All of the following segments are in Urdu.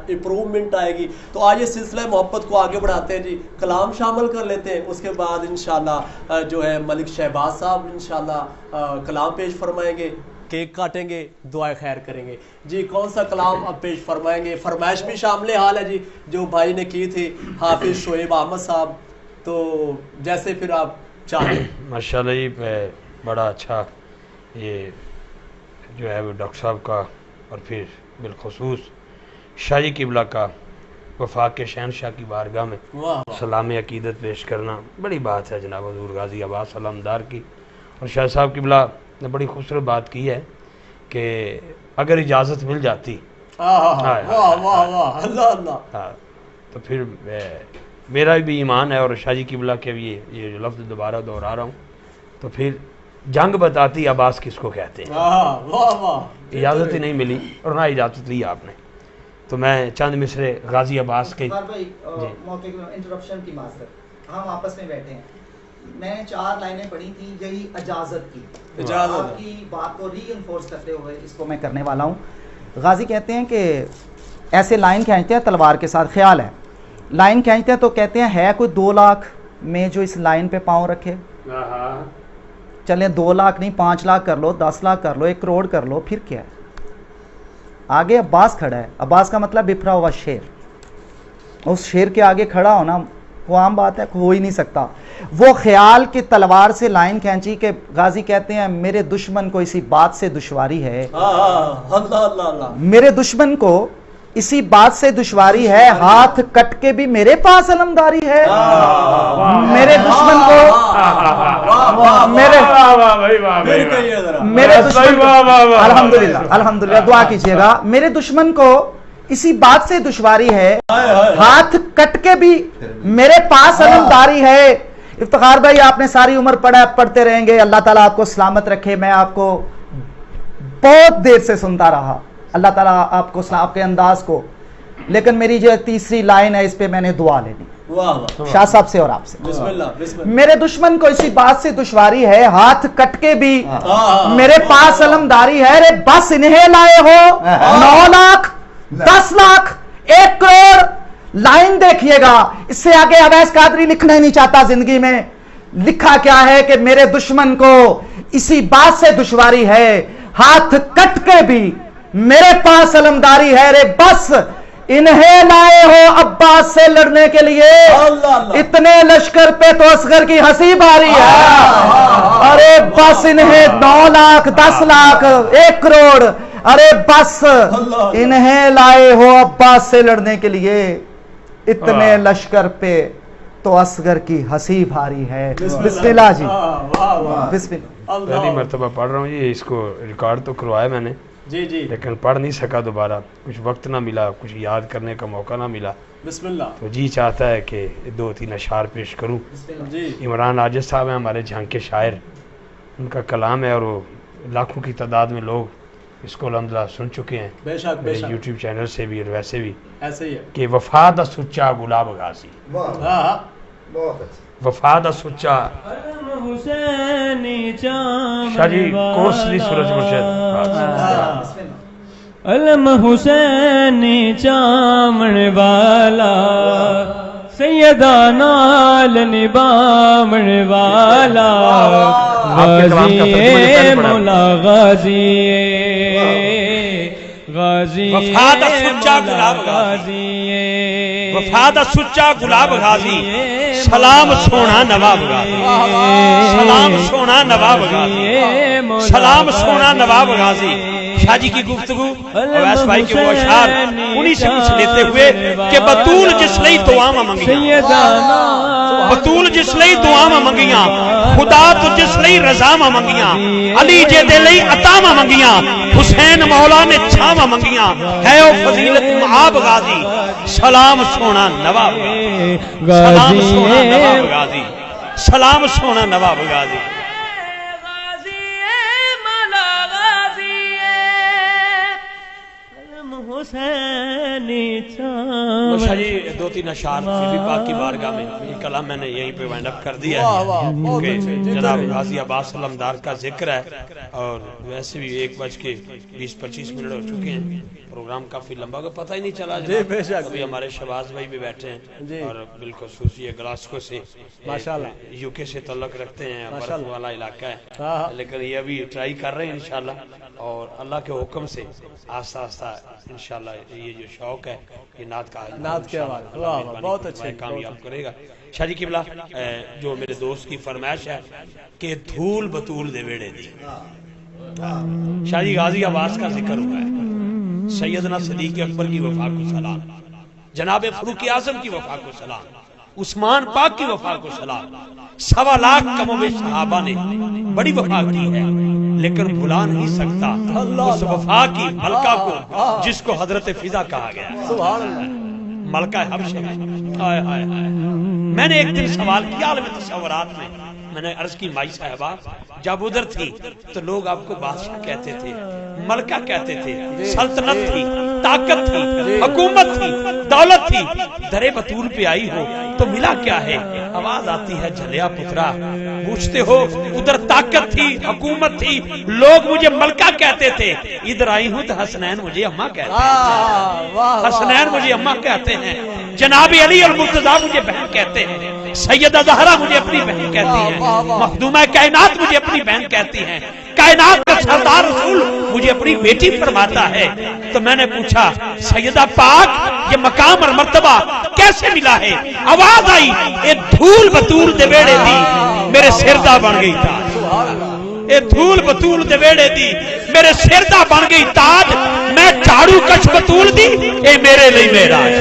امپروومنٹ آئے گی. تو آج یہ سلسلہ محبت کو آگے بڑھاتے ہیں جی, کلام شامل کر لیتے ہیں, اس کے بعد انشاءاللہ جو ہے ملک شہباز صاحب انشاءاللہ کلام پیش فرمائیں گے, کیک کاٹیں گے, دعائے خیر کریں گے. جی کون سا کلام اب پیش فرمائیں گے؟ فرمائش بھی شامل حال ہے جی جو بھائی نے کی تھی, حافظ شعیب احمد صاحب, تو جیسے پھر آپ چاہیں. ماشاءاللہ جی, بڑا اچھا یہ جو ہے وہ ڈاکٹر صاحب کا اور پھر بالخصوص شاہ جی قبلہ کا وفاق کے شہنشاہ کی بارگاہ میں سلام عقیدت پیش کرنا بڑی بات ہے جناب حضور غازی عباس علمدار کی. اور شاہ صاحب قبلہ نے بڑی خوبصورت بات کی ہے کہ اگر اجازت مل جاتی تو پھر میرا بھی ایمان ہے اور شاہ جی قبلہ کے بھی یہ جو لفظ دوبارہ دہرا رہا ہوں, تو پھر جنگ بتاتی عباس کس کو کہتے ہیں. اجازت ہی نہیں ملی اور نہ اجازت لی آپ نے, تو میں چند مصرے غازی عباس کے انٹرپشن کی معذرت, ہم آپس میں بیٹھے ہیں, میں نے 4 لائنیں پڑھی تھی یہی اجازت کی, آپ کی بات کو ری انفورس کرتے ہوئے اس کو میں کرنے والا ہوں. غازی کہتے ہیں کہ ایسے لائن کھینچتے ہیں تلوار کے ساتھ, خیال ہے لائن کھینچتے ہیں تو کہتے ہیں ہے کوئی 2 لاکھ میں جو اس لائن پہ پاؤں رکھے, چلیں 2 لاکھ نہیں 5 لاکھ کر لو, 10 لاکھ کر لو, 1 کروڑ کر لو, پھر کیا ہے. آگے عباس کھڑا ہے, عباس کا مطلب بپھرا ہوا شیر, اس شیر کے آگے کھڑا ہونا وہ عام بات ہے, ہو ہی نہیں سکتا. وہ خیال کی تلوار سے لائن کھینچی کہ غازی کہتے ہیں میرے دشمن کو اسی بات سے دشواری ہے, میرے دشمن کو اسی بات سے دشواری ہے, ہاتھ کٹ کے بھی میرے پاس علمداری ہے. میرے دشمن کو الحمدللہ دعا کیجیے گا, میرے دشمن کو اسی بات سے دشواری ہے, ہاتھ کٹ کے بھی میرے پاس علمداری ہے. افتخار بھائی آپ نے ساری عمر پڑھتے رہیں گے, اللہ تعالیٰ آپ کو سلامت رکھے. میں آپ کو بہت دیر سے سنتا رہا, اللہ تعالیٰ آپ کو آپ کے انداز کو, لیکن میری جو تیسری لائن ہے اس پہ میں نے دعا لینی شاہ صاحب سے اور آپ سے. بسم اللہ. میرے دشمن کو اسی بات سے دشواری ہے, ہاتھ کٹ کے بھی میرے پاس علمداری ہے. رے بس انہیں لائے ہو 9 لاکھ 10 لاکھ 1 کروڑ. لائن دیکھیے گا, اس سے آگے اویس قادری لکھنا ہی نہیں چاہتا زندگی میں. لکھا کیا ہے کہ میرے دشمن کو اسی بات سے دشواری ہے, ہاتھ کٹ کے بھی میرے پاس علمداری ہے. رے بس انہیں لائے ہو عباس سے لڑنے کے لیے, اتنے لشکر پہ تو اصغر کی ہنسی بھاری ہے. ارے بس انہیں 9 لاکھ 10 لاکھ 1 کروڑ, ارے بس انہیں لائے ہو عباس سے لڑنے کے لیے, اتنے لشکر پہ تو اصغر کی ہنسی بھاری ہے. بسم اللہ جی, بسم اللہ. پہلی مرتبہ پڑھ رہا ہوں جی, اس کو ریکارڈ تو کروایا میں نے جی جی, لیکن پڑھ نہیں سکا دوبارہ, کچھ وقت نہ ملا, کچھ یاد کرنے کا موقع نہ ملا. بسم اللہ. تو جی چاہتا ہے کہ 2-3 اشعار پیش کروں. جی عمران عاجز صاحب ہیں ہمارے جھانک کے شاعر, ان کا کلام ہے اور وہ لاکھوں کی تعداد میں لوگ اس کو الحمدللہ سن چکے ہیں, بے شک بے شک, یوٹیوب چینل سے بھی اور ویسے بھی. ایسے ہی ہے کہ وفا دا سچا گلاب غازی, وفا دا سچا شاہ جی کوسلی سورج مرشد. علم حسین چامن والا سیدہ نال نبامن والا, غازی مولا غازی غازی وفا دا سچا گلاب غازی, وفا دا سچا گلاب غازی, سلام سونا نواب غازی, سلام سونا نواب غازی, سلام سونا نواب غازی. شاہ جی کی گفتگو اویس بھائی کے وہ اشعار انہی سے کچھ لیتے ہوئے کہ بطول جس لئی دعاواں منگیاں, بطول جس لئی دعاواں منگیاں, خدا تو جس لئی رضاواں منگیاں, علی جے دے لئی عطاواں منگیاں, حسین مولا نے چھاواں منگیاں, ہے او فضیلت معاب غازی, سلام سونا نواب غازی, سلام سونا نواب غازی, سلام سونا نواب غازی. حسین چامن شاہ جی 2-3 اشعار بی پاک کی بارگاہ میں یہ کلام میں نے یہیں پہ وائنڈ اپ کر دیا واہ ہے واہ بہت کیونکہ اچھے جناب غازی عباس علمدار کا ذکر ہے اور ویسے بھی 1:20-25 ہو چکے ہیں، پروگرام کافی لمبا ہوگا، پتہ ہی نہیں چلا جی بے شک ابھی ہمارے شہباز بھائی بھی بیٹھے ہیں جی اور بالخصوص یہ گلاسکو سے ماشاءاللہ یو کے سے تعلق رکھتے ہیں، برف والا علاقہ ہے، ہاں لیکن یہ ابھی ٹرائی کر رہے ہیں انشاءاللہ اور اللہ کے حکم سے آہستہ آہستہ انشاءاللہ یہ جو شوق ہے یہ نعت کا نعت کے حوالے واہ واہ بہت اچھے کامیاب کرے گا۔ شاہ جی قبلہ جو میرے دوست کی فرمائش ہے کہ دھول بطول دے ویڑے دی، شاہ جی غازی عباس کا ذکر ہوا ہے، سیدنا صدیق اکبر کی وفا کو سلام، جناب فاروق اعظم کی وفا کو سلام، عثمان پاک کی وفا کو سلام، 1.25 لاکھ کم و بیش صحابہ نے بڑی وفا کی ہے، لیکن بھلا نہیں سکتا اس وفا کی ملکہ کو جس کو حضرت فضا کہا گیا، سبحان اللہ، ملکہ حبشہ ہائے ہائے ہائے۔ میں نے ایک دن سوال کیا عالم تصورات میں نے عرض کی مائی صاحبہ جب ادھر تھی تو لوگ آپ کو بادشاہ کہتے تھے، ملکہ کہتے تھے، سلطنت تھی، طاقت تھی، حکومت تھی، دولت تھی، درے بطول پہ آئی ہو تو ملا کیا ہے؟ آواز آتی ہے جھلیا پترا، پوچھتے ہو ادھر طاقت تھی، حکومت تھی، لوگ مجھے ملکہ کہتے تھے، ادھر آئی ہوں تو حسنین مجھے اماں کہتے ہیں، حسنین مجھے اماں کہتے ہیں، جناب علی المرتضیٰ مجھے بہن کہتے ہیں، سیدہ زہرا مجھے اپنی بہن کہتی ہیں، مخدومہ کائنات مجھے اپنی بہن کہتی ہیں، کائنات کا سردار رسول مجھے اپنی بیٹی فرماتا ہے۔ تو میں نے پوچھا سیدہ پاک یہ مقام اور مرتبہ کیسے ملا ہے؟ آواز آئی اے دھول بطول دے ویڑے دی میرے سردہ بن گئی تاج، اے دھول بطول دے ویڑے دی میرے سردہ بن گئی تاج، میں جھاڑو کش بطول دی اے میرے لئی معراج،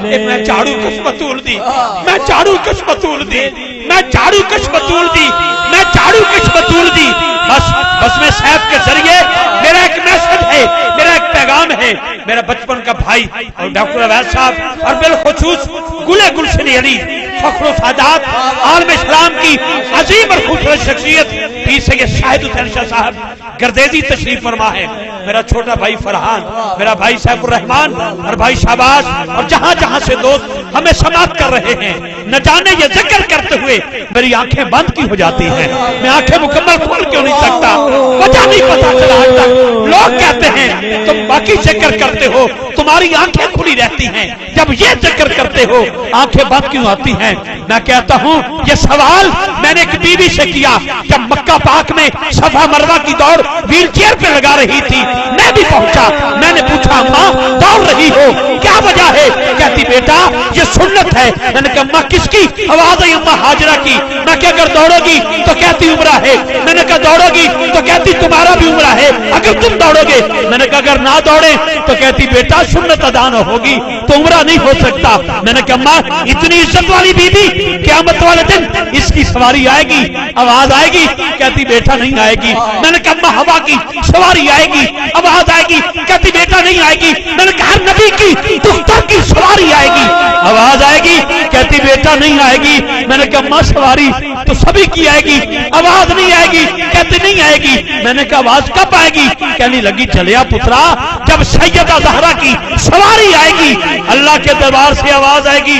اے میں جھاڑو کش بطول دی، میں جھاڑو کش بطول دی، میں جھاڑو کش بطول دی، میں جھاڑو کش بطول دی۔ بس میں صاحب کے ذریعے میرا ایک میسج ہے، میرا ایک پیغام ہے، میرا بچپن کا بھائی اور ڈاکٹر عویس صاحب اور بالخصوص گلے گلشن علی فخر و سعادات عالم اسلام کی عظیم اور خوبصورت شخصیت پیر سید شاہد حسین شاہ صاحب گردیزی تشریف فرما ہے، میرا چھوٹا بھائی فرحان، میرا بھائی سیف الرحمان اور بھائی شہباز اور جہاں جہاں سے دوست ہمیں سماعت کر رہے ہیں، نہ جانے یہ ذکر کرتے ہوئے میری آنکھیں بند کی ہو جاتی ہیں، میں آنکھیں مکمل کھول کیوں نہیں سکتا؟ وجہ نہیں پتا چلا آج تک۔ لوگ کہتے ہیں تم باقی ذکر کرتے ہو تمہاری آنکھیں کھلی رہتی ہیں، جب یہ ذکر کرتے ہو آنکھیں بند کیوں آتی ہیں؟ میں کہتا ہوں یہ سوال میں نے ایک بی بی سے کیا جب مکہ پاک میں صفا مروہ کی دوڑ ویل چیئر پہ لگا رہی تھی، میں بھی پہنچا، میں نے پوچھا ماں دوڑ رہی ہو کیا وجہ ہے؟ کہتی بیٹا یہ سنت ہے۔ میں نے کہا ماں کس کی؟ آواز آئی اماں ہاجرہ کی۔ میں کہ اگر دوڑو گی تو کہتی عمرہ ہے، میں نے کہا دوڑو گی تو کہتی تمہارا بھی عمرہ ہے اگر تم دوڑو گے، میں نے کہا اگر نہ دوڑے تو کہتی بیٹا سنت ادا نہ ہوگی تو عمرہ نہیں ہو سکتا۔ میں نے کہا ماں اتنی عزت والی بی بی قیامت والے دن اس کی سواری آئے گی، آواز آئے گی، کہتی بیٹا نہیں آئے گی۔ میں نے کہا ماں ہوا کی سواری آئے گی، آواز آئے گی، کہتی بیٹا نہیں آئے گی۔ میں نے کہا ہر نبی کی دختر کی سواری آئے گی، آواز آئے گی، کہتی بیٹا نہیں آئے گی۔ میں نے کہا ماں سواری تو سبھی کی آئے گی، آواز نہیں آئے گی، کہتی نہیں آئے گی۔ میں نے کہا آواز کب آئے گی؟ کہنے لگی چلیا پترا جب سیدہ زہرا کی سواری آئے گی، اللہ کے دربار سے آواز آئے گی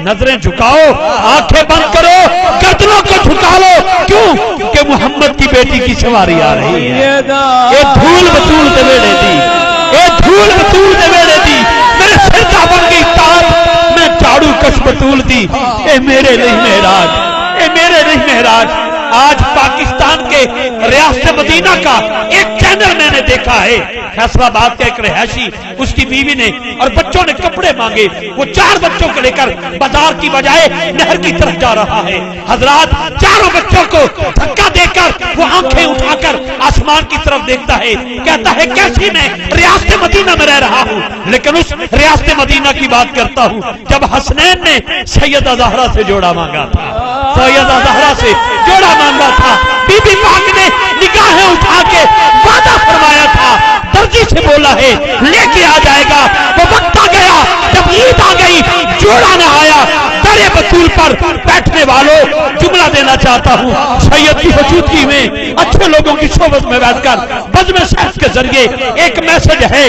نظریں جھکاؤ، آنکھیں بند کرو، گردنوں کو جھکا لو، کیوں کہ محمد کی بیٹی کی سواری آ رہی ہے۔ اے دھول بطول دے ویڑے دی، اے دھول بطول دے ویڑے دی میرے سردہ بن گئی تاج، میں جھاڑو کش بطول دی اے میرے لئی معراج، اے میرے لئی معراج۔ آج پاکستان کے ریاست مدینہ کا ایک چینل میں نے دیکھا ہے، فیصل آباد کا ایک رہائشی اس کی بیوی نے اور بچوں نے کپڑے مانگے، وہ 4 بچوں کو لے کر بازار کی بجائے نہر کی طرف جا رہا ہے۔ حضرات 4 بچوں کو دھکا دے کر وہ آنکھیں اٹھا کر آسمان کی طرف دیکھتا ہے، کہتا ہے کیسی میں ریاست مدینہ میں رہ رہا ہوں، لیکن اس ریاست مدینہ کی بات کرتا ہوں جب حسنین نے سیدہ زہرا سے جوڑا مانگا تھا، سیدہ زہرا سے جوڑا مانگا تھا، بی بی پاک نے نگاہیں اٹھا کے وعدہ فرمایا تھا، درجی سے بولا ہے لے کے آ جائے گا۔ وہ وقت آ گیا جب عید آ گئی جوڑا نہ آیا۔ درے بطول پر بیٹھنے والوں جملہ دینا چاہتا ہوں، سید کی موجودگی میں اچھے لوگوں کی صحبت میں بیٹھ کر بزم صاحب کے ذریعے ایک میسج ہے،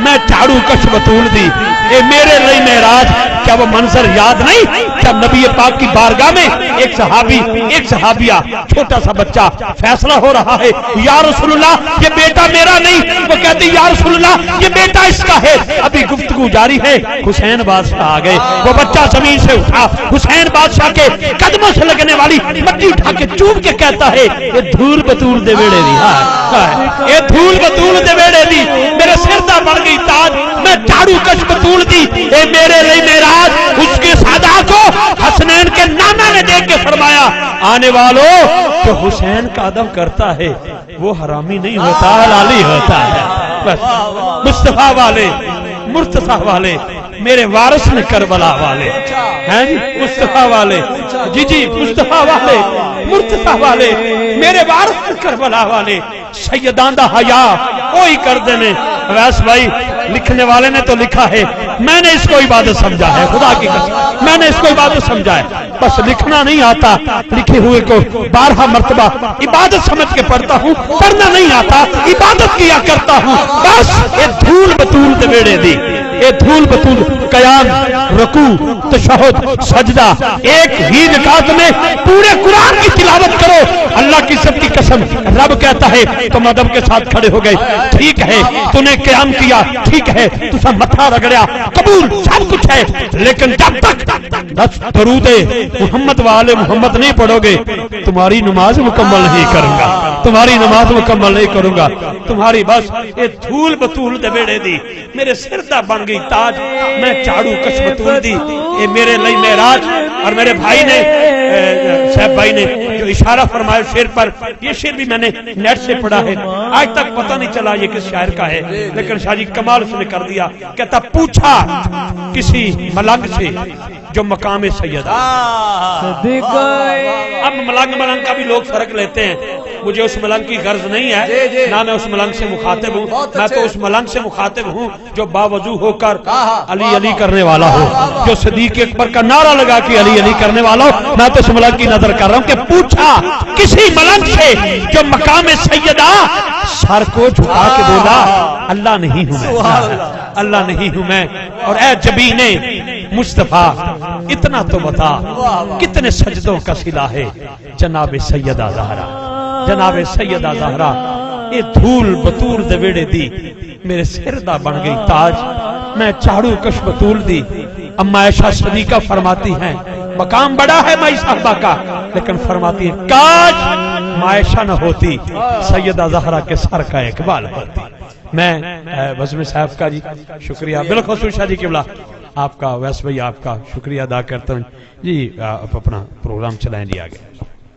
میں جھاڑو کش بطول دی اے میرے لئی معراج کیا وہ منظر یاد نہیں جب نبی پاک کی بارگاہ میں ایک صحابی ایک صحابیہ چھوٹا سا بچہ فیصلہ ہو رہا ہے یا رسول اللہ یہ بیٹا میرا نہیں وہ کہتے یا رسول اللہ یہ بیٹا اس کا ہے ابھی گفتگو جاری ہے حسین بادشاہ آ گئے وہ بچہ زمین سے اٹھا حسین بادشاہ کے قدموں سے لگنے والی مٹی اٹھا کے چوم کے کہتا ہے یہ دھول بطول دے ویڑے دی یہ دھول بطول دے ویڑے دی میرے سر دا بن گئی تاج میں جھاڑو کش بطول دی اے میرے لئی معراج اس کے سادا کو حسنین کے نانا نے دیکھ کے فرمایا آنے والوں جو حسین کا ادب کرتا ہے وہ حرامی نہیں ہوتا حلالی ہوتا ہے بس مصطفیٰ والے مرتضیٰ والے میرے وارث نے کربلا والے ہیں جی مصطفیٰ والے جی جی مصطفیٰ والے مرتضیٰ والے میرے وارث نے کربلا والے سیدان دا حیا کوئی کر دینے ویس بھائی لکھنے والے نے تو لکھا ہے میں نے اس کو عبادت سمجھا ہے خدا کی قسم میں نے اس کو عبادت سمجھا ہے بس لکھنا نہیں آتا لکھے ہوئے کو 12 مرتبہ عبادت سمجھ کے پڑھتا ہوں پڑھنا نہیں آتا عبادت کیا کرتا ہوں بس یہ دھول بطول دے ویڑے دی یہ دھول بطول قیام رکوع تشہد سجدہ ایک ہی رکعت میں پورے قرآن کی تلاوت کرو اللہ کی سب کی قسم رب کہتا ہے تم ادب کے ساتھ کھڑے ہو گئے ٹھیک ہے تو نے قیام کیا ٹھیک ہے تو سب متھا رگڑیا قبول سب کچھ ہے لیکن جب تک درود محمد والے محمد نہیں پڑھو گے تمہاری نماز مکمل نہیں کروں گا تمہاری نماز مکمل نہیں کروں گا تمہاری بس یہ دھول بطول دے بیڑے دی میرے سر دا بن گئی تاج میں جھاڑو کش بطول دی اے میرے لئی معراج اور میرے بھائی نے صاحب بھائی نے جو اشارہ فرمایا شعر پر یہ شعر بھی میں نے نیٹ سے پڑھا ہے آج تک پتہ نہیں چلا یہ کس شاعر کا ہے لیکن شاہ جی کمال اس نے کر دیا کہتا پوچھا کسی ملنگ سے جو مقام سیدہ اب ملنگ کا بھی لوگ فرق لیتے ہیں مجھے اس ملنگ کی غرض نہیں ہے نہ میں اس ملنگ سے مخاطب ہوں میں تو اس ملنگ سے مخاطب ہوں جو باوضو ہو کر علی علی کرنے والا ہو جو صدیق اکبر کا نعرہ لگا کے علی علی کرنے والا ہو میں تو اس ملنگ کی نظر کر رہا ہوں کہ پوچھا کسی ملنگ سے جو مقام سیدہ سر کو جھکا کے بولا اللہ نہیں ہوں میں اللہ نہیں ہوں میں اور اے جبینے مصطفیٰ اتنا تو بتا کتنے سجدوں کا صلہ ہے جناب سیدہ زہرا جناب سیدہ زہرا یہ دھول بطول دے ویڑے دی میرے سر دا بن گئی تاج میں جھاڑو کش بطول دی اما عائشہ صدیقہ فرماتی ہیں مقام بڑا ہے مائی صاحبہ کا لیکن فرماتی ہے کاج عائشہ نہ ہوتی سیدہ زہرا کے سر کا اقبال ہوتی میں وزم صاحب کا جی شکریہ بالخصوص شاہ جی قبلہ آپ کا ویس بھائی آپ کا شکریہ ادا کرتا ہوں جی آپ اپنا پروگرام چلائیں جی آگے